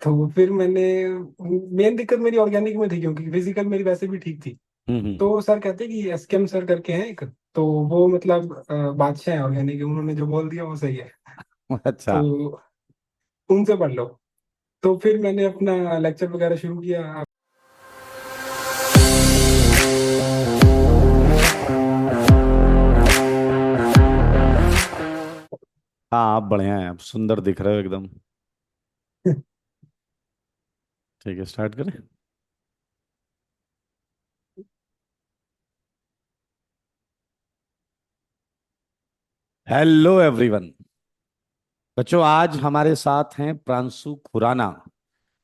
तो फिर मैंने मेन दिक्कत मेरी ऑर्गेनिक में थी क्योंकि फिजिकल मेरी वैसे भी ठीक थी। हम्म। तो सर कहते कि एसकेएम सर करके हैं एक, तो वो मतलब बादशाह है ऑर्गेनिक, उन्होंने जो बोल दिया वो सही है। अच्छा। तो उनसे पढ़ लो। तो फिर मैंने अपना लेक्चर वगैरह शुरू किया। हाँ, आप बढ़िया हैं, आप सुंदर दिख रहे हो एकदम। ठीक है, स्टार्ट करें। Hello everyone. बच्चों, आज हमारे साथ हैं प्रांशु खुराना।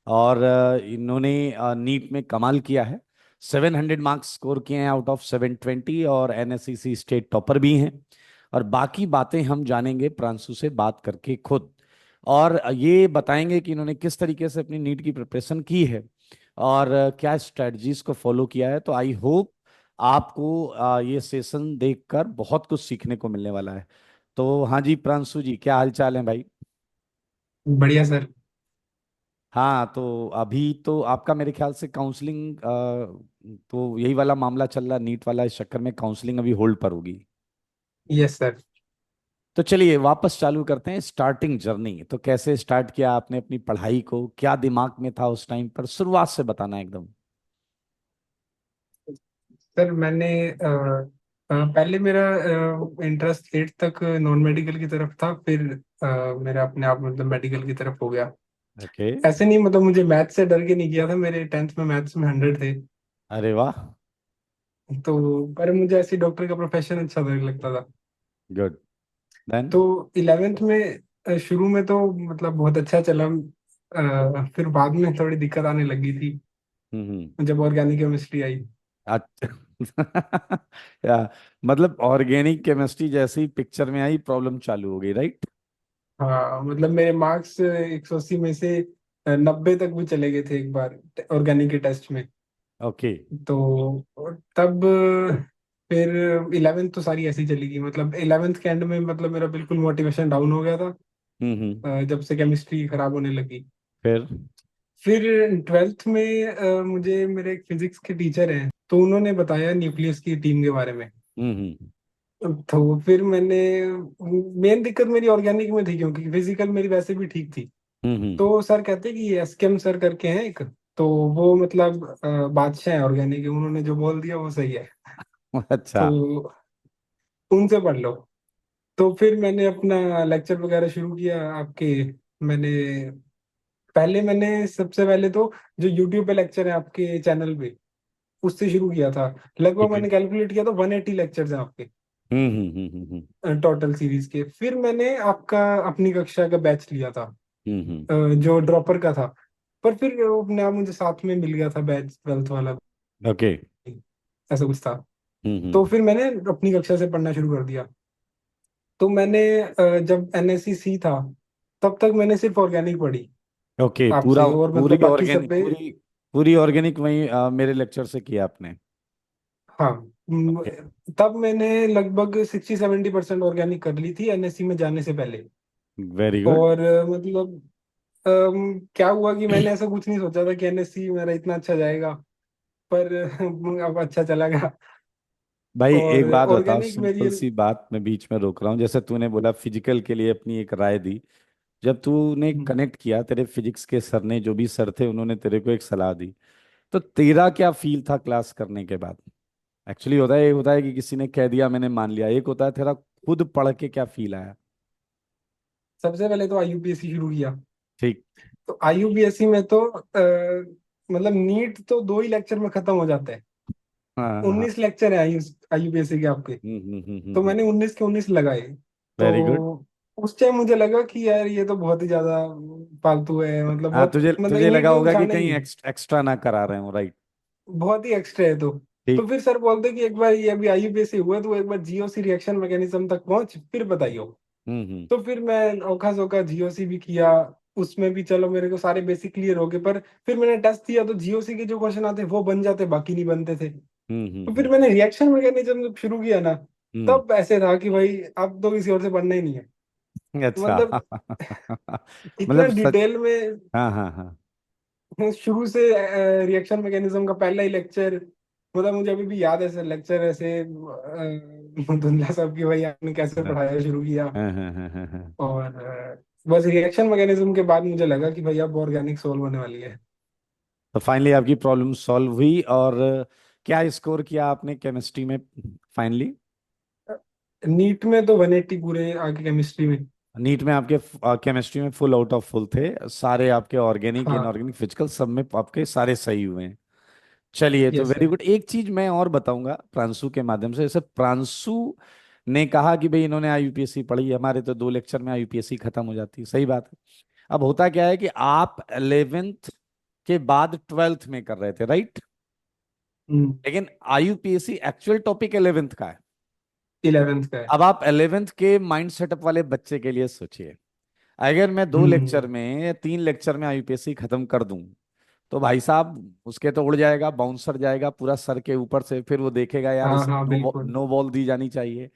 और इन्होंने नीट में कमाल किया है। 700 मार्क्स स्कोर किए हैं आउट ऑफ 720, और एनएससीसी स्टेट टॉपर भी हैं। और बाकी बातें हम जानेंगे प्रांशु से बात करके खुद। और ये बताएंगे कि इन्होंने किस तरीके से अपनी नीट की प्रिपरेशन की है, और क्या स्ट्रेटजीज को फॉलो किया है। तो आई होप आपको ये सेशन देखकर बहुत कुछ सीखने को मिलने वाला है। तो हाँ जी, प्रांशु जी, क्या हाल चाल है भाई? बढ़िया सर। हाँ, तो अभी तो आपका मेरे ख्याल से काउंसलिंग, तो यही वाला मामला चल रहा, नीट वाला, इस चक्कर में काउंसलिंग अभी होल्ड पर होगी। Yes sir. तो चलिए वापस चालू करते हैं स्टार्टिंग जर्नी। तो कैसे स्टार्ट किया आपने अपनी पढ़ाई को, क्या दिमाग में था उस टाइम पर, शुरुआत से बताना एकदम। सर मैंने पहले मेरा इंटरेस्ट 8 तक नॉन मेडिकल की तरफ था, फिर मेरा अपने आप मतलब मेडिकल की तरफ हो गया। ओके। ऐसे नहीं, मतलब मुझे मैथ से डर के नहीं किया था, मेरे 10th में मैथ्स में 100 थे। अरे वाह। तो पर मुझे ऐसे डॉक्टर का प्रोफेशन अच्छा लगता था। गुड। देन। तो 11th में शुरू में तो मतलब बहुत अच्छा चला। फिर बाद में थोड़ी दिक्कत आने लगी थी हम्म। जब ऑर्गेनिक केमिस्ट्री आई। अच्छा। या, मतलब ऑर्गेनिक केमिस्ट्री जैसे ही पिक्चर में आई, प्रॉब्लम चालू हो गई, राइट? हाँ मतलब मेरे मार्क्स 180 में से 90 तक भी चले गए थे एक बार ऑर्गेनिक के टेस्ट में। ओके। तो तब फिर 11th तो सारी ऐसी चली गई, मतलब 11th के एंड में मतलब मेरा बिल्कुल मोटिवेशन डाउन हो गया था जब से केमिस्ट्री खराब होने लगी। फिर। फिर 12th में मुझे मेरे एक फिजिक्स के टीचर हैं, तो उन्होंने बताया न्यूक्लियस की टीम के बारे में। हम्म। तो फिर मैंने मेन दिक्कत मेरी ऑर्गेनिक में थी क्योंकि फिजिकल मेरी वैसे भी ठीक थी। हम्म। तो सर कहते कि एसकेएम सर करके हैं एक, तो वो मतलब बादशाह है ऑर्गेनिक, उन्होंने जो बोल दिया वो सही है। अच्छा। तो उनसे पढ़ लो। तो फिर मैंने अपना लेक्चर वगैरह शुरू किया आपके। मैंने मैंने सबसे पहले तो जो यूट्यूब पे लेक्चर है आपके चैनल पे, उससे शुरू किया था। लगभग ठीक है। मैंने कैलकुलेट किया तो 180 लेक्चर्स हैं आपके टोटल सीरीज के। फिर मैंने आपका अपनी कक्षा का बैच लिया था हम्म। जो ड्रॉपर का था। पर फिर वो अपने आप मुझे साथ में मिल गया था बैच 12th वाला, ओके। ऐसा कुछ था। तो हम्म। फिर मैंने अपनी कक्षा से पढ़ना शुरू कर दिया। तो मैंने जब एनएससी था तब तक मैंने सिर्फ ऑर्गेनिक पढ़ी ओके, पूरा आपसे, और मतलब पूरी बाकी सब ऑर्गेनिक, पे। पूरी ऑर्गेनिक वही मेरे लेक्चर से किया आपने? हाँ। ओके। तब मैंने लगभग 60-70% ऑर्गेनिक कर ली थी एनएससी में जाने से पहले। Very good. और मतलब क्या हुआ कि मैंने ऐसा कुछ नहीं सोचा था कि एनएससी मेरा इतना अच्छा जाएगा, पर अब अच्छा चला गया। भाई और एक बात बताओ, ऑर्गेनिक मेरी। सिंपल सी बात, मैं बीच में रोक रहा हूँ। जैसे तूने बोला फिजिकल के लिए अपनी एक राय दी, जब तूने कनेक्ट किया, तेरे फिजिक्स के सर ने, जो भी सर थे, उन्होंने तेरे को एक सलाह दी, तो तेरा क्या फील था क्लास करने के बाद? एक्चुअली होता है, एक होता है कि किसी ने कह दिया मैंने मान लिया, एक होता है तेरा खुद पढ़ के क्या फील आया। सबसे पहले तो आईयूपीएससी शुरू किया। ठीक। तो आईयूपीएससी में तो मतलब नीट तो 2 ही लेक्चर में खत्म हो जाता है। हाँ हाँ। 19 लेक्चर है आईयूपीएससी के आपके। तो मैंने 19 के 19 लगाए। तो वेरी गुड। उस टाइम मुझे लगा कि यार ये तो बहुत ही ज्यादा फालतू है, मतलब हाँ, बहुत तुझे मतलब तुझे इन्हीं लगा कोई होगा कुछ कि आना ही कहीं नहीं, एक्स्ट्रा ना करा रहे हो, राइट? बहुत ही एक्स्ट्रा है। तो ठीक। फिर सर बोलते कि एक बार ये अभी आईयूपीएससी हुआ तो एक बार जीओसी रिएक्शन मैकेनिज्म तक पहुंच फिर बताइयो। हम्म। तो फिर मैं औखा सौखा जीओसी भी किया। उसमें भी चलो मेरे को सारे बेसिक क्लियर हो गए, पर फिर मैंने टेस्ट दिया तो जीओसी के जो क्वेश्चन आते वो बन जाते, बाकी नहीं बनते थे। तो फिर हम्म। मैंने रिएक्शन मैकेनिज्म जब शुरू किया ना, हम्म। तब ऐसे था कि भाई अब तो किसी और से पढ़ना ही नहीं है। अच्छा। मतलब इतना मतलब सच। डिटेल में। हाँ हाँ हाँ। शुरू से रिएक्शन मैकेनिज्म का पहला ही लेक्चर, मतलब मुझे अभी भी याद है सर, लेक्चर ऐसे धुंधला साहब की, भाई आपने कैसे हाँ पढ़ाया शुरू किया। हाँ हाँ हाँ हाँ हाँ। और बस रिएक्शन मैकेनिज्म के बाद मुझे लगा कि भाई अब ऑर्गेनिक सोल्व होने वाली है। तो फाइनली आपकी प्रॉब्लम सॉल्व हुई, और क्या स्कोर किया आपने केमिस्ट्री में फाइनली? नीट में तो 180 पूरे आगे, केमिस्ट्री में। नीट में आपके केमिस्ट्री में फुल आउट ऑफ फुल थे सारे, आपके ऑर्गेनिक हाँ। इनऑर्गेनिक फिजिकल सब में आपके सारे सही हुए हैं। चलिए, तो यस वेरी सर। गुड। एक चीज मैं और बताऊंगा प्रांशु के माध्यम से। जैसे प्रांशु ने कहा कि भाई इन्होंने आईयूपीएससी पढ़ी, हमारे तो 2 लेक्चर में आईयूपीएससी खत्म हो जाती है, सही बात है। अब होता क्या है कि आप 11th के बाद 12th में कर रहे थे, राइट? हम्म। लेकिन आईयूपीएससी एक्चुअल टॉपिक 11th का है। 11th का है। अब आप 11th के माइंड सेटअप वाले बच्चे के लिए सोचिए, अगर मैं दो हम्म। लेक्चर में या 3 लेक्चर में आईयूपीएससी खत्म कर दूं, तो भाई साहब उसके तो उड़ जाएगा, बाउंसर जाएगा पूरा सर के ऊपर से, फिर वो देखेगा यार हाँ इसे हाँ बिल्कुल। नो बॉल दी जानी चाहिए।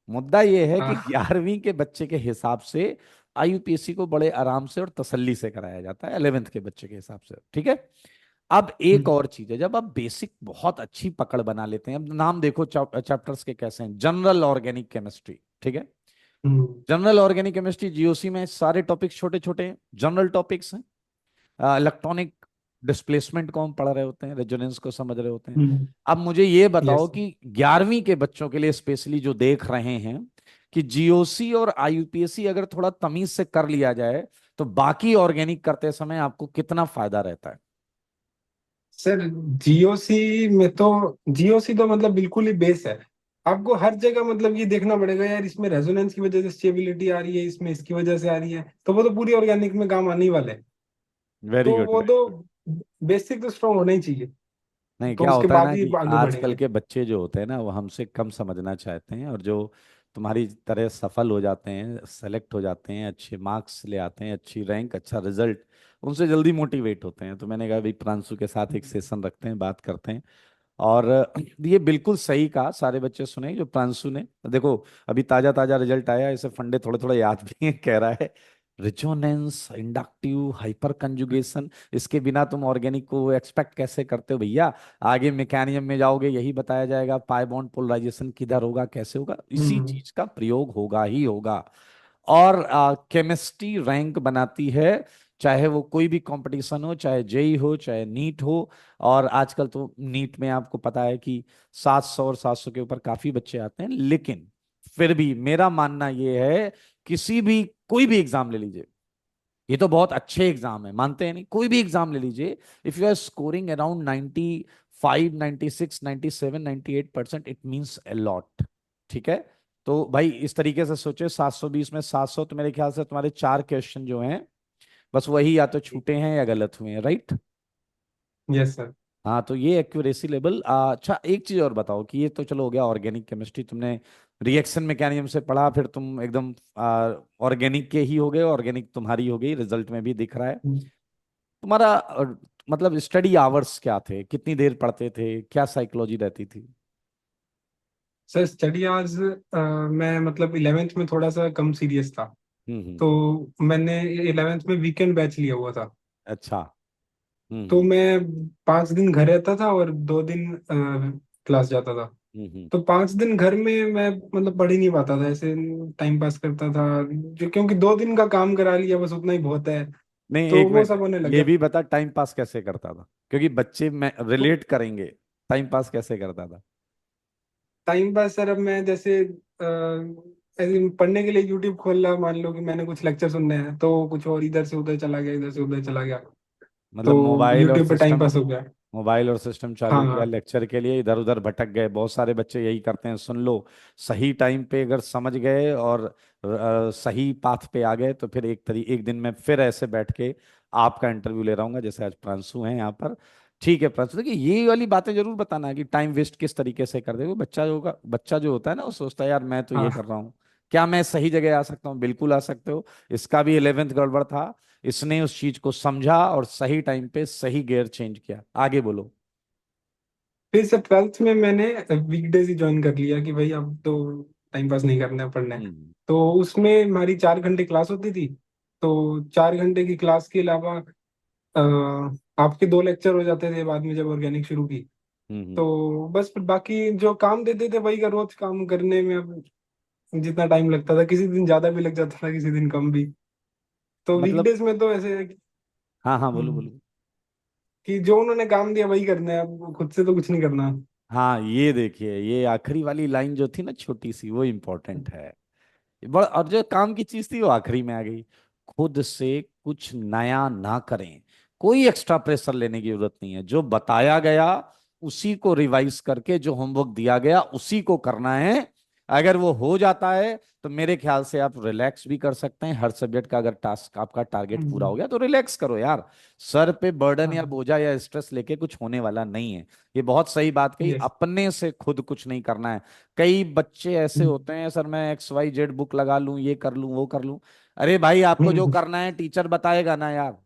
मुद्दा ये है कि हाँ। 11वीं के बच्चे के हिसाब से आईयूपीएससी को बड़े आराम से और तसल्ली से कराया जाता है 11th के बच्चे के हिसाब से, ठीक है। अब एक हम्म। और चीज है, जब आप बेसिक बहुत अच्छी पकड़ बना लेते हैं, अब नाम देखो चैप्टर्स के कैसे हैं। जनरल ऑर्गेनिक केमिस्ट्री, ठीक है। हम्म। जनरल ऑर्गेनिक केमिस्ट्री जीओसी में सारे टॉपिक्स छोटे छोटे जनरल टॉपिक्स हैं। इलेक्ट्रॉनिक डिस्प्लेसमेंट को हम पढ़ रहे होते हैं, रेजोनेंस को समझ रहे होते हैं। हम्म। अब मुझे ये बताओ यस। कि 11वीं के बच्चों के लिए स्पेशली जो देख रहे हैं, कि जीओसी और आईयूपीएससी अगर थोड़ा तमीज से कर लिया जाए, तो बाकी ऑर्गेनिक करते समय आपको कितना फायदा रहता है? सर जीओसी में तो, जीओसी तो मतलब बिल्कुल ही बेस है। आपको हर जगह मतलब ये देखना पड़ेगा यार, इसमें रेजोनेंस की वजह से स्टेबिलिटी आ रही है, इसमें इसकी वजह से आ रही है, तो वो तो पूरी ऑर्गेनिक में काम आने ही वाले हैं। वेरी तो गुड, वो तो वेरी गुड। बेसिक तो स्ट्रांग होना ही चाहिए। नहीं, तो क्या उसके होता है बाद ना ही कि आगे आजकल बढ़ेंगे। के बच्चे जो होते हैं ना, वो हमसे कम समझना चाहते हैं, और जो तुम्हारी तरह सफल हो जाते हैं, सेलेक्ट हो जाते हैं, अच्छे मार्क्स ले आते हैं, अच्छी रैंक, अच्छा रिजल्ट, उनसे जल्दी मोटिवेट होते हैं। तो मैंने कहा भाई प्रांशु के साथ एक सेशन रखते हैं, बात करते हैं। और ये बिल्कुल सही कहा, सारे बच्चे सुने जो प्रांशु ने। देखो, अभी ताजा ताजा रिजल्ट आया, इसे फंडे थोड़े थोड़े याद भी हैं। कह रहा है रिजोनेंस, इंडक्टिव, हाइपर कंजुगेशन, इसके बिना तुम ऑर्गेनिक को एक्सपेक्ट कैसे करते हो भैया? आगे मैकेनिज्म में जाओगे, यही बताया जाएगा, पाई बॉन्ड पोलराइजेशन किधर होगा, कैसे होगा, इसी हम्म। चीज का प्रयोग होगा ही होगा। और केमिस्ट्री रैंक बनाती है, चाहे वो कोई भी कंपटीशन हो, चाहे जेई हो, चाहे नीट हो। और आजकल तो नीट में आपको पता है कि 700 और 700 के ऊपर काफी बच्चे आते हैं। लेकिन फिर भी मेरा मानना ये है, किसी भी कोई भी एग्जाम ले लीजिए, ये तो बहुत अच्छे एग्जाम है, मानते हैं नहीं, कोई भी एग्जाम ले लीजिए, if you are scoring around 95, 96, 97, 98%, it means a lot, ठीक है। तो भाई इस तरीके से सोचे, 720 में 700, तो मेरे ख्याल से तुम्हारे 4 क्वेश्चन जो हैं, बस वही या तो छूटे हैं या गलत हुए हैं, राइट? Yes sir. हाँ, तो ये एक्यूरेसी लेवल। अच्छा, एक चीज और बताओ कि ये तो चलो हो गया ऑर्गेनिक केमिस्ट्री, तुमने रिएक्शन मैकेनिज्म से पढ़ा, फिर तुम एकदम ऑर्गेनिक के ही हो गए, ऑर्गेनिक तुम्हारी हो गई, रिजल्ट में भी दिख रहा है। तुम्हारा मतलब स्टडी आवर्स क्या थे, कितनी देर पढ़ते थे, क्या साइकोलॉजी रहती थी? सर स्टडी आज, मैं मतलब 11th में थोड़ा सा कम सीरियस था। तो हम्म। मैंने 11th में वीकेंड बैच लिया हुआ था। अच्छा। तो हम्म मैं 5 दिन घर रहता था और 2 दिन क्लास जाता था। हम्म। तो 5 दिन घर में मैं मतलब पढ़ ही नहीं पाता था, ऐसे टाइम पास करता था, जो क्योंकि 2 दिन का काम करा लिया बस उतना ही बहुत है। नहीं, तो एक वो मिनट, सब होने लग ये गया। भी बता टाइम पास कैसे करता था, क्योंकि बच्चे में तो रिलेट करेंगे। टाइम पास कैसे करता था? टाइम पास सर, अब मैं जैसे ऐसे पढ़ने के लिए यूट्यूब खोल रहा, मान लो कि मैंने कुछ लेक्चर सुनने हैं, तो कुछ और इधर से उधर चला गया, इधर से उधर चला गया। मतलब तो मोबाइल और यूट्यूब पे टाइम सिस्टम, पास हो गया। मोबाइल और सिस्टम चालू किया हाँ। लेक्चर के लिए, इधर उधर भटक गए। बहुत सारे बच्चे यही करते हैं, सुन लो। सही टाइम पे अगर समझ गए और सही पाथ पे आ गए, तो फिर एक दिन में फिर ऐसे बैठ के आपका इंटरव्यू ले रहा हूँ, जैसे आज प्रांशु हैं यहाँ पर। ठीक है प्रांशु, देखिए ये वाली बातें जरूर बताना कि टाइम वेस्ट किस तरीके से कर दे। वो बच्चा जो होता है ना, वो सोचता है यार मैं तो ये कर हाँ। रहा हूँ, क्या मैं सही जगह आ सकता हूँ? बिल्कुल आ सकते हो। इसका भी 11th गड़बड़ था, इसने उस चीज को समझा और सही टाइम पे सही गियर चेंज किया। आगे बोलो। फिर से 12th में मैंने वीकडेज ही ज्वाइन कर लिया कि भाई अब तो टाइम पास नहीं करना है, पढ़ना है। हम्म तो उसमें हमारी 4 घंटे क्लास होती थी। तो 4 घंटे की क्लास के अलावा आपके 2 लेक्चर हो जाते थे बाद में जब ऑर्गेनिक शुरू की। हम्म। तो बस फिर बाकी जो काम देते थे वही का रोज काम करने में अब जितना टाइम लगता था, किसी दिन ज्यादा भी लग जाता था, किसी दिन कम भी। तो मतलब वीकडेज में तो ऐसे है हाँ हाँ, बोलो हम्म, बोलो। कि जो उन्होंने काम दिया वही करना है, अब खुद से तो कुछ नहीं करना। हाँ, ये देखिए, ये आखिरी वाली लाइन जो थी ना छोटी सी, वो इम्पोर्टेंट है। बड़ा, और जो काम की चीज थी वो आखिरी में आ गई। खुद से कुछ नया ना करें, कोई एक्स्ट्रा प्रेशर लेने की जरूरत नहीं है। जो बताया गया उसी को रिवाइज करके, जो होमवर्क दिया गया उसी को करना है। अगर वो हो जाता है तो मेरे ख्याल से आप रिलैक्स भी कर सकते हैं। हर सब्जेक्ट का अगर टास्क, आपका टारगेट पूरा हम्म, हो गया तो रिलैक्स करो यार। सर पे बर्डन या हाँ, बोझा या स्ट्रेस लेके कुछ होने वाला नहीं है। ये बहुत सही बात कही, यस। अपने से खुद कुछ नहीं करना है। कई बच्चे ऐसे होते हैं, सर मैं XYZ बुक लगा लूं, ये कर लूं, वो कर लूं। अरे भाई, आपको जो करना है टीचर बताएगा ना यार।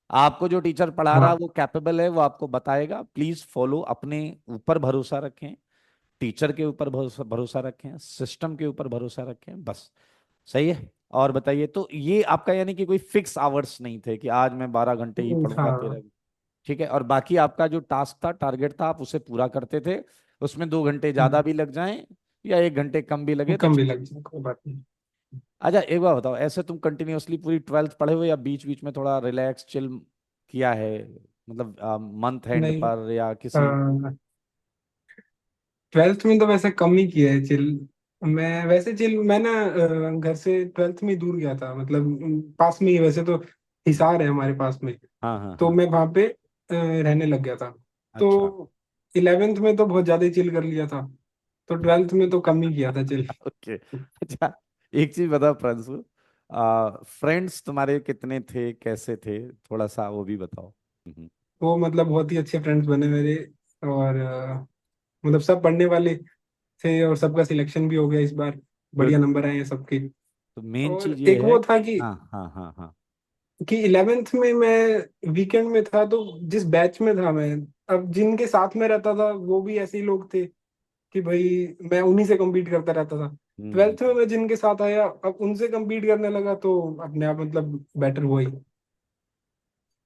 आपको जो टीचर पढ़ा रहा हाँ, वो कैपेबल है, वो आपको बताएगा। प्लीज फॉलो, अपने ऊपर भरोसा रखें, टीचर के ऊपर भरोसा भरोसा रखें, सिस्टम के ऊपर भरोसा रखें, बस। सही है। और बताइए, तो ये आपका यानी कि कोई फिक्स आवर्स नहीं थे कि आज मैं 12 घंटे ही पढ़ूंगा, हाँ, 13। ठीक है। और बाकी आपका जो टास्क था, टारगेट था, आप उसे पूरा करते थे। उसमें 2 घंटे ज्यादा भी लग जाएं या 1 घंटे कम भी लगे तो कम भी चल। लग जाए कोई बात नहीं। अच्छा, एक बार बताओ, ऐसे तुम कंटिन्यूअसली पूरी 12th पढ़े हुए या बीच बीच में थोड़ा रिलैक्स चिल किया है? मतलब मंथ एंड नहीं, पर या किसी। 12th में तो वैसे कम ही किया है चिल। मैं वैसे चिल, मैं ना घर से 12th में ही दूर गया था, मतलब पास में ही वैसे तो हिसार है हमारे पास में। हाँ हाँ तो हाँ। मैं वहां पे रहने लग गया था। अच्छा। तो 11th में तो बहुत ज्यादा ही चिल कर लिया था। तो 12th में तो कम ही किया था चिल। ओके। अच्छा, एक चीज बताओ प्रांशु, फ्रेंड्स तुम्हारे कितने थे, कैसे थे? थोड़ा सा वो भी बताओ। वो मतलब बहुत ही अच्छे फ्रेंड्स बने मेरे। और मतलब सब पढ़ने वाले थे, और सबका सिलेक्शन भी हो गया इस बार। बढ़िया गुड। नंबर आए हैं सबके। तो मेन और चीज ये एक है। वो था कि हाँ हाँ हाँ हाँ। 11th में मैं वीकेंड में था, तो जिस बैच में था मैं, अब जिनके साथ में रहता था वो भी ऐसे ही लोग थे कि भाई मैं उन्हीं से compete करता रहता था। हम्म। 12th में मैं जिनके साथ आया, अब उनसे compete करने लगा, तो अपने आप मतलब बेटर हुआ ही।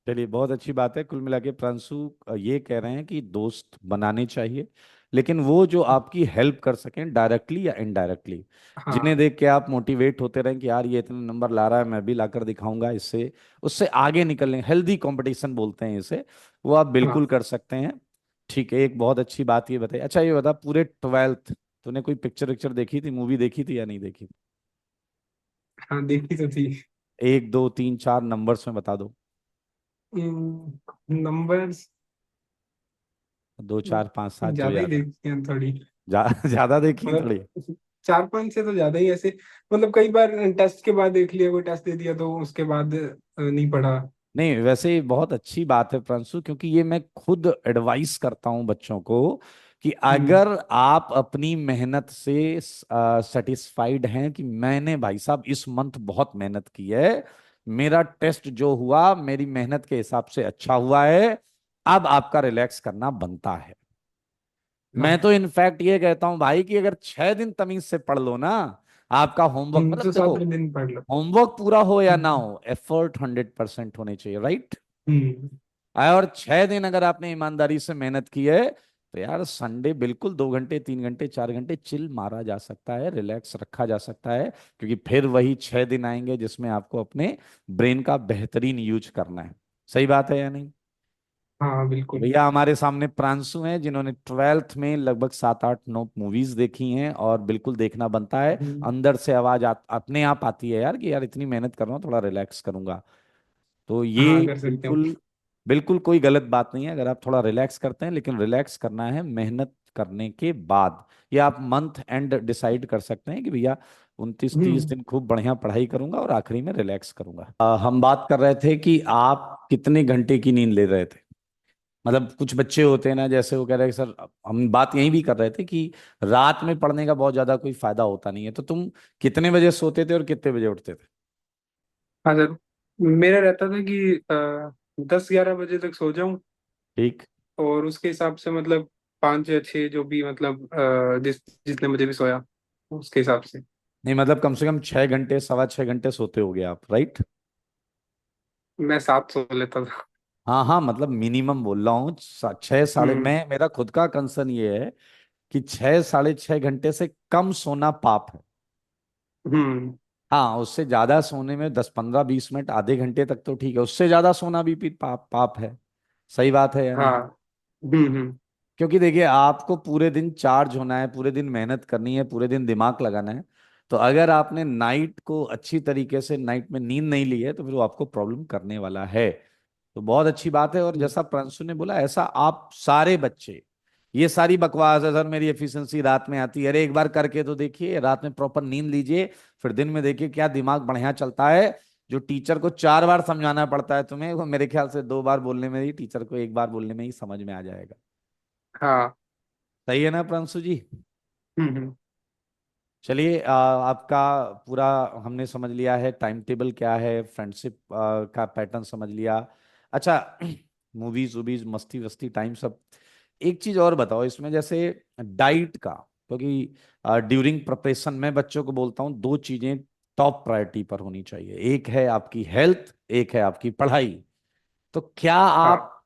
चलिए, बहुत अच्छी बात है। कुल मिला के प्रांशु ये कह रहे हैं कि दोस्त बनाने चाहिए, लेकिन वो जो आपकी हेल्प कर सकें डायरेक्टली या इनडायरेक्टली, जिन्हें हाँ, देख के आप मोटिवेट होते रहें कि यार ये इतने नंबर ला रहा है, मैं भी लाकर दिखाऊंगा इससे, उससे आगे निकलने, हेल्दी कंपटीशन बोलते हैं इसे, वो आप बिल्कुल हाँ, कर सकते हैं। ठीक है, एक बहुत अच्छी बात ये बताइए। अच्छा, ये बता, पूरे 12th तूने कोई पिक्चर विक्चर देखी थी, मूवी देखी थी या नहीं देखी? हाँ, देखी तो थी। एक दो तीन चार नंबर्स में बता दो। नंबर्स 2 4 5 7 जो ज्यादा ही याद है। देखी हैं थोड़ी। ज्यादा देखी थोड़ी। मतलब 4-5 से तो ज्यादा ही ऐसे, मतलब कई बार टेस्ट के बाद देख लिया, कोई टेस्ट दे दिया तो उसके बाद नहीं पढ़ा। नहीं, वैसे ये बहुत अच्छी बात है प्रांशु, क्योंकि ये मैं खुद एडवाइस करता हूं बच्चों को कि हम्म, अगर आप अपनी मेहनत से सेटिस्फाइड हैं कि मैंने भाई साहब इस मंथ बहुत मेहनत की है, मेरा टेस्ट जो हुआ मेरी मेहनत के हिसाब से अच्छा हुआ है, अब आपका रिलैक्स करना बनता है। मैं हाँ, तो इनफैक्ट ये कहता हूं भाई कि अगर 6 दिन तमीज से पढ़ लो ना, आपका होमवर्क, मतलब तो देखो, 7 दिन पढ़ लो। होमवर्क पूरा हो या ना हम्म, हो, एफर्ट 100% होने चाहिए, राइट? हम्म, और 6 दिन अगर आपने ईमानदारी से मेहनत की है, तो यार संडे बिल्कुल 2 घंटे 3 घंटे 4 घंटे चिल मारा जा सकता है, रिलैक्स रखा जा सकता है। क्योंकि फिर वही 6 दिन आएंगे जिसमें आपको अपने ब्रेन का बेहतरीन यूज करना है। सही बात है या नहीं? हाँ, तो बिल्कुल। भैया, हमारे सामने प्रांशु हैं जिन्होंने 12th में लगभग 7 8 9 मूवीज देखी हैं, और बिल्कुल देखना बनता है। अंदर से आवाज अपने आप आती है यार कि यार इतनी मेहनत कर रहा हूँ, थोड़ा रिलैक्स करूंगा। तो हाँ, ये कर सकते हो। बिल्कुल बिल्कुल कोई गलत बात नहीं है अगर आप थोड़ा रिलैक्स करते हैं, लेकिन रिलैक्स करना है मेहनत करने के बाद। ये आप मंथ एंड डिसाइड कर सकते हैं कि भैया 29 30 दिन खूब बढ़िया पढ़ाई करूंगा और आखिरी में रिलैक्स करूंगा। हम बात कर रहे थे कि आप कितने घंटे की नींद ले रहे थे। मतलब कुछ बच्चे होते हैं ना, जैसे वो कह रहे हैं कि सर, हम बात यही भी कर रहे थे कि रात में पढ़ने का बहुत ज्यादा कोई फायदा होता नहीं है, तो तुम कितने बजे सोते थे और कितने बजे उठते थे? हाँ सर, मेरा रहता था कि 10-11 बजे तक सो जाऊं, ठीक। और उसके हिसाब से मतलब 5 या 6 जो भी, मतलब जितने बजे भी सोया उसके हिसाब से। नहीं, मतलब कम से कम 6 घंटे 6.25 घंटे सोते होगे आप, राइट? मैं 7 सो लेता था। हाँ हाँ, मतलब मिनिमम बोल रहा हूँ, छः साढ़े, हम्म। मैं मेरा खुद का कंसर्न ये है कि 6 साढ़े 6 घंटे से कम सोना पाप है। हम्म। हाँ, उससे ज्यादा सोने में 10 15 20 मिनट आधे घंटे तक तो ठीक है, उससे ज्यादा सोना भी पाप पाप है। सही बात है या नहीं? हाँ। हम्म। क्योंकि देखिए, आपको पूरे दिन चार्ज होना है, पूरे दिन मेहनत करनी है, पूरे दिन दिमाग लगाना है। तो अगर आपने नाइट को अच्छी तरीके से, नाइट में नींद नहीं ली है, तो फिर वो आपको प्रॉब्लम करने वाला है। तो बहुत अच्छी बात है। और हम्म। जैसा प्रांशु ने बोला, ऐसा आप सारे बच्चे, ये सारी बकवास है सर मेरी एफिशिएंसी रात में आती है, अरे एक बार करके तो देखिए, रात में प्रॉपर नींद लीजिए, फिर दिन में देखिए क्या दिमाग बढ़िया चलता है। जो टीचर को 4 बार समझाना पड़ता है तुम्हें, वो मेरे ख्याल से 2 बार बोलने में ही, टीचर को 1 बार बोलने में ही समझ में आ जाएगा। हाँ। सही है ना प्रांशु जी? हम्म। चलिए, आपका पूरा हमने समझ लिया है, टाइम टेबल क्या है, फ्रेंडशिप का पैटर्न समझ लिया। अच्छा, मूवीज वूवीज मस्ती वस्ती टाइम सब। एक चीज और बताओ इसमें, जैसे डाइट का, क्योंकि ड्यूरिंग प्रिपरेशन में बच्चों को बोलता हूँ, दो चीजें टॉप प्रायोरिटी पर होनी चाहिए, एक है आपकी हेल्थ, एक है आपकी पढ़ाई। तो क्या आप हाँ।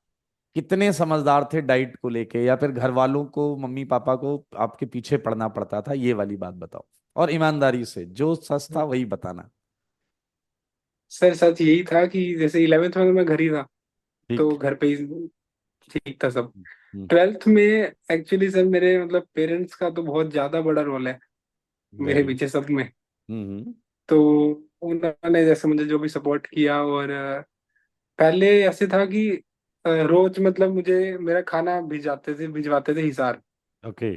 कितने समझदार थे डाइट को लेके, या फिर घर वालों को, मम्मी पापा को आपके पीछे पड़ना पड़ता था, ये वाली बात बताओ। और ईमानदारी से, जो सच था वही बताना। सर सच यही था कि जैसे 11th में तो मैं घर ही था, ठीक। तो घर पे ही ठीक था सब। हम्म। 12th में एक्चुअली सर मेरे मतलब पेरेंट्स का तो बहुत ज्यादा बड़ा रोल है मेरे वेरी। पीछे सब में। हम्म। तो उन्होंने जैसे मुझे जो भी सपोर्ट किया, और पहले ऐसे था कि रोज मतलब मुझे मेरा खाना भिजवाते थे हिसार। ओके।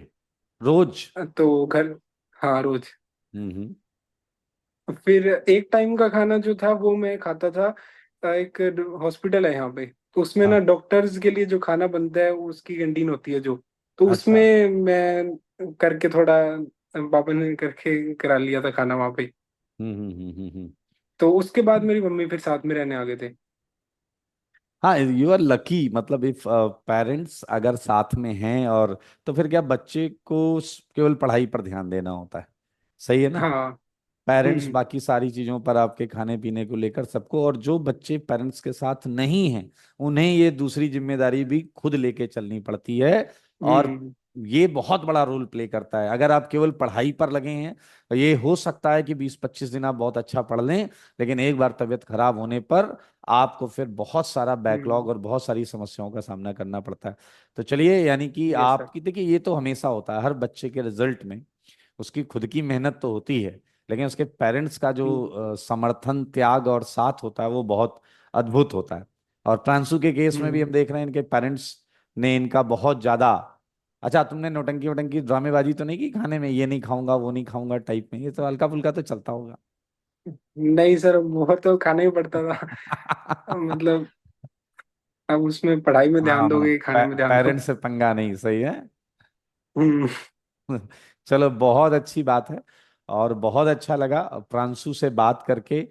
रोज। तो घर, हाँ रोज। हम्म। फिर एक टाइम का खाना जो था वो मैं खाता था, एक हॉस्पिटल है यहाँ पे, तो उसमें ना हाँ। डॉक्टर्स के लिए जो खाना बनता है उसकी कैंटीन होती है जो, तो अच्छा। उसमें मैं करके थोड़ा, पापा ने करके करा लिया था खाना वहाँ पे। हम्म। तो उसके बाद मेरी मम्मी फिर साथ में रहने आ गए थे। हाँ, यू आर लकी, मतलब इफ पेरेंट्स अगर साथ में हैं, और तो फिर क्या, बच्चे को केवल पढ़ाई पर ध्यान देना होता है। सही है ना? हाँ। पेरेंट्स हम्म। बाकी सारी चीजों पर, आपके खाने पीने को लेकर सबको, और जो बच्चे पेरेंट्स के साथ नहीं हैं, उन्हें ये दूसरी जिम्मेदारी भी खुद लेके चलनी पड़ती है। और हम्म। ये बहुत बड़ा रोल प्ले करता है। अगर आप केवल पढ़ाई पर लगे हैं, तो ये हो सकता है कि 20 25 दिन आप बहुत अच्छा पढ़ लें, लेकिन एक बार तबीयत खराब होने पर आपको फिर बहुत सारा बैकलॉग हम्म। और बहुत सारी समस्याओं का सामना करना पड़ता है। तो चलिए, यानी कि यस सर। आपकी, देखिए ये तो हमेशा होता है हर बच्चे के रिजल्ट में, उसकी खुद की मेहनत तो होती है, लेकिन उसके पेरेंट्स का जो हम्म। समर्थन, त्याग और साथ होता है, वो बहुत अद्भुत होता है। और प्रांशु के केस में भी हम हम्म। देख रहे हैं, इनके पेरेंट्स ने इनका बहुत ज्यादा। अच्छा, तुमने नौटंकी वोटंकी ड्रामेबाजी तो नहीं की खाने में, ये नहीं खाऊंगा वो नहीं खाऊंगा टाइप में? ये तो हल्का फुल्का तो चलता होगा। नहीं सर, वो तो खाना ही पड़ता था। मतलब अब उसमें पढ़ाई में ध्यान हाँ, दोगे, खाने में ध्यान पेरेंट्स दोगे। से पंगा नहीं, सही है। हम्म। चलो, बहुत अच्छी बात है। और बहुत अच्छा लगा प्रांशु से बात करके।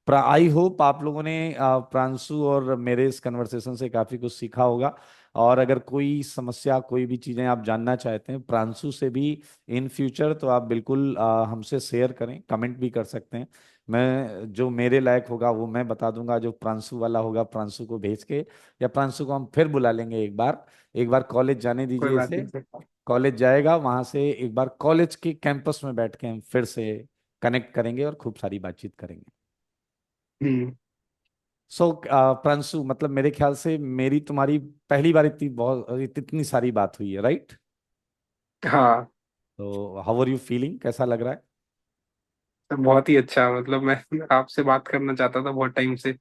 आई होप आप लोगों ने प्रांशु और मेरे इस कन्वर्सेशन से काफी कुछ सीखा होगा। और अगर कोई समस्या, कोई भी चीजें आप जानना चाहते हैं प्रांशु से भी इन फ्यूचर, तो आप बिल्कुल हमसे शेयर करें, कमेंट भी कर सकते हैं। मैं जो मेरे लायक होगा वो मैं बता दूंगा, जो प्रांशु वाला होगा प्रांशु को भेज के, या प्रांशु को हम फिर बुला लेंगे एक बार। एक बार कॉलेज जाने कोई दीजिए बात इसे। नहीं सर। कॉलेज जाएगा, वहां से एक बार कॉलेज के कैंपस में बैठ के हम फिर से कनेक्ट करेंगे और खूब सारी बातचीत करेंगे। हम्म। सो प्रांशु, मतलब मेरे ख्याल से मेरी तुम्हारी पहली बार इतनी सारी बात हुई है, राइट? हाँ। तो हाउ आर यू फीलिंग, कैसा लग रहा है? सर बहुत ही अच्छा, मतलब मैं आपसे बात करना चाहता था बहुत टाइम से।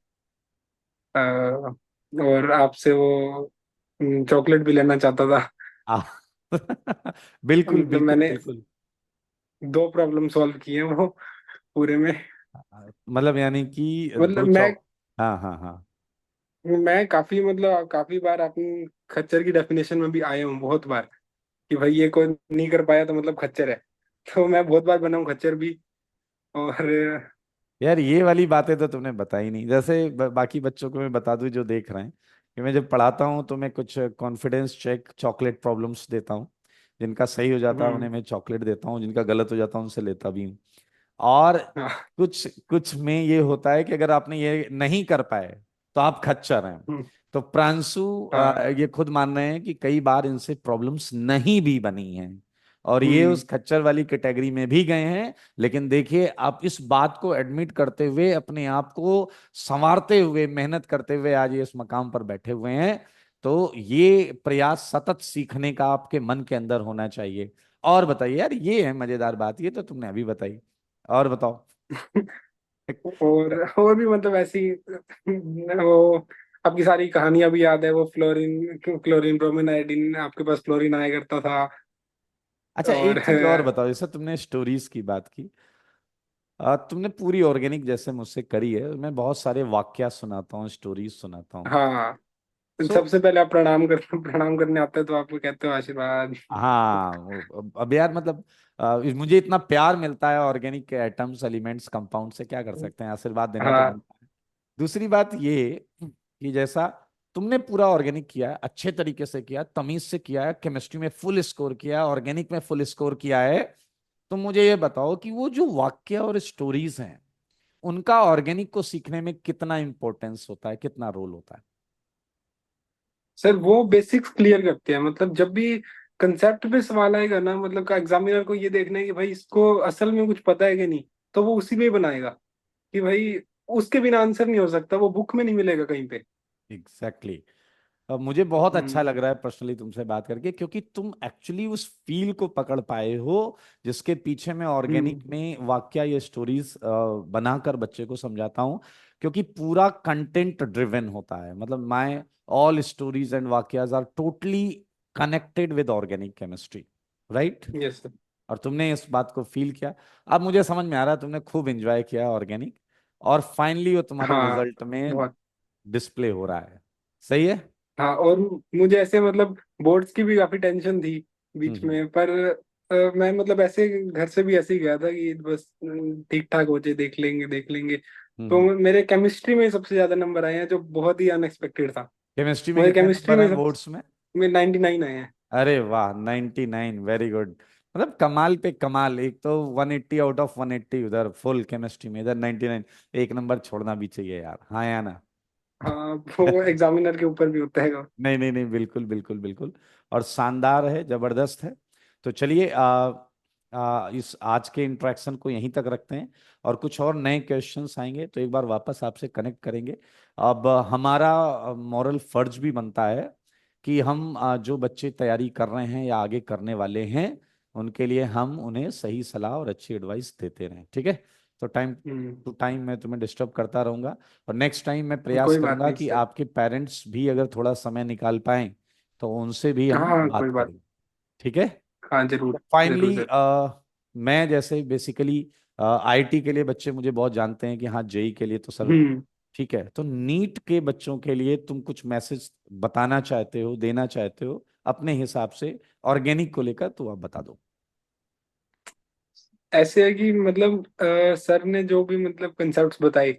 और आपसे वो चॉकलेट भी लेना चाहता था। आ, बिल्कुल मतलब बिल्कुल मैंने बिल्कुल। 2 प्रॉब्लम सॉल्व किए हैं वो पूरे में। मतलब यानी कि मतलब दो चौक। हाँ हाँ हाँ। मैं काफी मतलब काफी बार अपनी खच्चर की डेफिनेशन में भी आया हूँ बहुत बार, कि भाई ये कोई नहीं कर पाया तो मतलब खच्चर है। तो मैं बहुत बार बना हूँ खच्चर भी। और यार, ये वाली बातें तो तुमने बताई नहीं। जैसे बाकी बच्चों को मैं बता दूं जो देख रहे हैं, कि मैं जब पढ़ाता हूँ तो मैं कुछ कॉन्फिडेंस चेक चॉकलेट प्रॉब्लम्स देता हूँ। जिनका सही हो जाता है उन्हें हम्म। मैं चॉकलेट देता हूँ, जिनका गलत हो जाता है उनसे लेता भी हूँ। और हाँ। कुछ कुछ में ये होता है कि अगर आपने ये नहीं कर पाए, तो आप खच्चर हैं। हम्म, तो प्रांशु हाँ। ये खुद मान रहे हैं कि कई बार इनसे प्रॉब्लम्स नहीं भी बनी हैं, और ये हम्म। उस खच्चर वाली कैटेगरी में भी गए हैं। लेकिन देखिए, आप इस बात को एडमिट करते हुए, अपने आप को संवारते हुए, मेहनत करते हुए आज ये इस मकाम पर बैठे हुए हैं। तो ये प्रयास सतत सीखने का आपके मन के अंदर होना चाहिए। और बताइए यार, ये है मजेदार बात, ये तो तुमने अभी बताई। और बताओ। और भी मतलब ऐसी वो आपकी सारी कहानियां भी याद है, वो फ्लोरीन क्लोरीन ब्रोमीन आयोडीन, आपके पास फ्लोरीन आया करता था। अच्छा, और एक चीज और बताओ, जैसे तुमने स्टोरीज की बात की, तुमने पूरी ऑर्गेनिक जैसे मुझसे करी है, मैं बहुत सारे वाक्या सुनाता हूँ, स्टोरीज सुनाता हूँ। हाँ, सो सबसे पहले आप प्रणाम करने आते हैं तो आपको कहते हो आशीर्वाद। हाँ, अब यार मतलब मुझे इतना प्यार मिलता है ऑर्गेनिक के एटम्स, एलिमेंट्स, कंपाउंड से, क्या कर सकते हैं, आशीर्वाद देना तो हाँ बनता है। दूसरी बात ये कि जैसा तुमने पूरा ऑर्गेनिक किया है, अच्छे तरीके से किया, तमीज से किया है, केमिस्ट्री में फुल स्कोर किया है, ऑर्गेनिक में फुल स्कोर किया है, तो मुझे ये बताओ कि वो जो वाक्य और स्टोरीज हैं, उनका ऑर्गेनिक को सीखने में कितना इंपॉर्टेंस होता है, कितना रोल होता है? सर, वो बेसिक्स क्लियर करते हैं। मतलब जब भी कंसेप्ट पे सवाल आएगा ना, मतलब का एग्जामिनर को ये देखना है कि भाई इसको असल में कुछ पता है कि नहीं, तो वो उसी में ही बनाएगा कि भाई उसके बिना आंसर नहीं हो सकता, वो बुक में नहीं मिलेगा कहीं पे। Exactly exactly। अब मुझे बहुत अच्छा हम्म। लग रहा है पर्सनली तुमसे बात करके, क्योंकि तुम एक्चुअली उस फील को पकड़ पाए हो जिसके पीछे मैं ऑर्गेनिक हम्म। में वाक्या या स्टोरीज बनाकर बच्चे को समझाता हूँ। क्योंकि पूरा कंटेंट ड्रिवन होता है, मतलब माय ऑल स्टोरीज एंड वाक्याज are totally connected with organic chemistry, right? Yes sir. और तुमने इस बात को फील किया। अब मुझे समझ में आ रहा है, तुमने खूब एंजॉय किया ऑर्गेनिक, और फाइनली वो तुम्हारे हाँ, रिजल्ट में बहुत। डिस्प्ले हो रहा है। सही है। हाँ, और मुझे ऐसे मतलब बोर्ड्स की भी काफी टेंशन थी हम्म बीच हम्म में, पर मैं मतलब ऐसे घर से भी ऐसे ही गया था कि बस ठीक ठाक हो जाए, देख लेंगे देख लेंगे। तो हम्म। मेरे केमिस्ट्री में सबसे ज्यादा नंबर आए हैं, जो बहुत ही अनएक्सपेक्टेड था। केमिस्ट्री में मुझे कितने केमिस्ट्री नंबर में हैं सब बोर्ड्स में? में 99 आए हैं। अरे वाह, 99, वेरी गुड। मतलब कमाल पे कमाल, एक तो 180 आउट ऑफ 180 उधर फुल केमिस्ट्री में, इधर 99। एक नंबर छोड़ना भी चाहिए यार, हाँ या ना? हाँ, वो एग्जामिनर के ऊपर भी होता है। नहीं नहीं नहीं, बिल्कुल बिल्कुल बिल्कुल। और शानदार है, जबरदस्त है। तो चलिए, इस आज के इंटरेक्शन को यहीं तक रखते हैं, और कुछ और नए क्वेश्चंस आएंगे तो एक बार वापस आपसे कनेक्ट करेंगे। अब हमारा मॉरल फर्ज भी बनता है कि हम जो बच्चे तैयारी कर रहे हैं या आगे करने वाले हैं, उनके लिए हम उन्हें सही सलाह और अच्छी एडवाइस देते रहें, ठीक है? तो टाइम टू हम्म। टाइम मैं तुम्हें डिस्टर्ब करता रहूंगा, और नेक्स्ट टाइम मैं प्रयास कोई बात करूंगा नहीं कि सर। आपके पेरेंट्स भी अगर थोड़ा समय निकाल पाएं तो उनसे भी हाँ हम हाँ, कोई बात बात। करें, ठीक है? हाँ, जरूर जरूर फाइनली सर। मैं जैसे बेसिकली आईटी के लिए बच्चे मुझे बहुत जानते हैं कि हाँ, जेई के लिए तो सर हम्म। ठीक है, तो नीट के बच्चों के लिए तुम कुछ मैसेज बताना चाहते हो, देना चाहते हो अपने हिसाब से ऑर्गेनिक को लेकर, तो आप बता दो। ऐसे है कि मतलब सर ने जो भी मतलब कंसेप्ट्स बताए,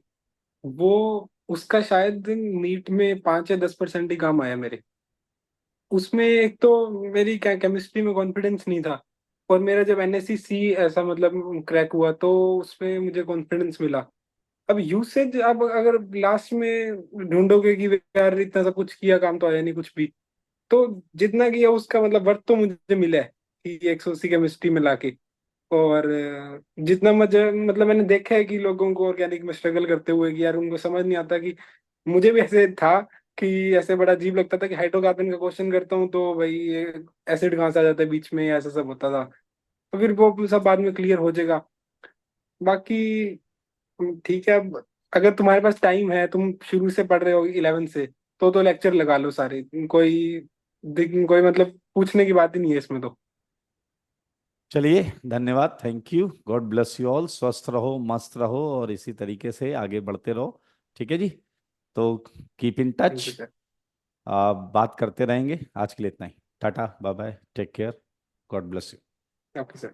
वो उसका शायद नीट में 5 या 10% ही काम आया मेरे। उसमें एक तो मेरी क्या केमिस्ट्री में कॉन्फिडेंस नहीं था, और मेरा जब एनएससी सी ऐसा मतलब क्रैक हुआ तो उसमें मुझे कॉन्फिडेंस मिला। अब यूसेज, अब अगर लास्ट में ढूंढोगे कि यार इतना सब कुछ किया, काम तो आया नहीं कुछ भी, तो जितना किया उसका मतलब वर्थ तो मुझे मिला है कि 180 केमिस्ट्री में लाके। और जितना मजा मतलब मैंने देखा है कि लोगों को ऑर्गेनिक में स्ट्रगल करते हुए, कि यार उनको समझ नहीं आता कि मुझे भी ऐसे था कि ऐसे बड़ा अजीब लगता था कि हाइड्रोकार्बन का क्वेश्चन करता हूँ तो भाई एसिड कहाँ से आ जाता है बीच में, ऐसा सब होता था। तो फिर वो सब बाद में क्लियर हो जाएगा। बाकी ठीक है। अब अगर तुम्हारे पास टाइम है, तुम शुरू से पढ़ रहे हो 11 से, तो लेक्चर लगा लो सारे। कोई मतलब पूछने की बात ही नहीं है इसमें तो। चलिए, धन्यवाद, thank you, God bless you all, स्वस्थ रहो, मस्त रहो, और इसी तरीके से आगे बढ़ते रहो, ठीक है जी? तो keep in thank touch, you sir. बात करते रहेंगे। आज के लिए इतना ही, tata bye bye, take care, God bless you. Okay sir.